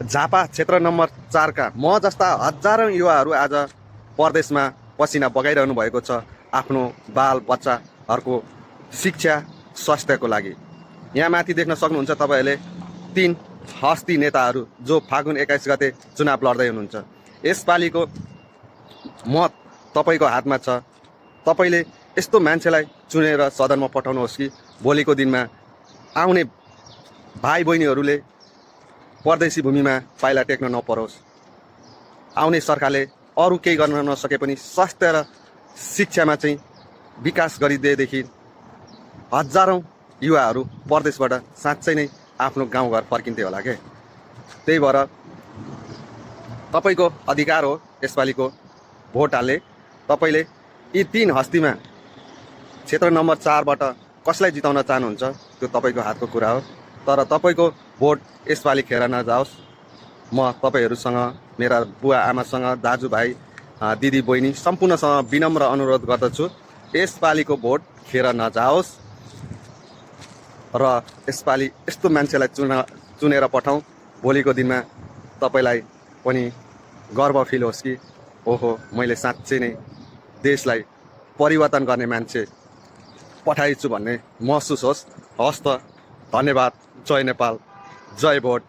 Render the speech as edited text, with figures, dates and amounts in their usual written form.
झापा क्षेत्र नम्बर 4 का म जस्ता हजारौँ युवाहरू आज परदेशमा पसिना बगाइरहनु भएको छ आफ्नो बाल बच्चाहरूको शिक्षा स्वास्थ्यको लागि। यहाँ माथि देख्न सक्नुहुन्छ तपाईँहरूले 3 हस्ती नेताहरू जो फागुन 21 गते चुनाव लड्दै हुनुहुन्छ। यसपालिको मत तपाईँको हातमा छ। तपाईँले यस्तो मान्छेलाई चुनेर सदनमा पठाउनुहोस् कि भोलिको दिनमा आउने भाइ बहिनीहरूले परदेशी भूमिमा पाइला टेक्न नपरोस्। आउने सरकारले अरू केही गर्न नसके पनि स्वास्थ्य र शिक्षामा चाहिँ विकास गरिदिएदेखि हजारौँ युवाहरू परदेशबाट साँच्चै नै आफ्नो गाउँघर फर्किन्थे होला के। त्यही भएर तपाईँको अधिकार हो यसपालिको भोट हाल्ने। तपाईँले यी 3 हस्तीमा क्षेत्र नम्बर 4बाट कसलाई जिताउन चाहनुहुन्छ त्यो तपाईँको हातको कुरा हो। तर तपाईँको भोट यसपालि खेर नजाओस्। म तपाईँहरूसँग, मेरा बुवा आमासँग, दाजुभाइ दिदी बहिनी सम्पूर्णसँग विनम्र अनुरोध गर्दछु, यसपालिको भोट खेर नजाओस् र यसपालि यस्तो मान्छेलाई चुनेर पठाउँ भोलिको दिनमा तपाईँलाई पनि गर्व फिल होस् कि ओहो मैले साँच्चै नै देशलाई परिवर्तन गर्ने मान्छे पठाइछु भन्ने महसुस होस्। हस् त, धन्यवाद। जय नेपाल, जय भोट।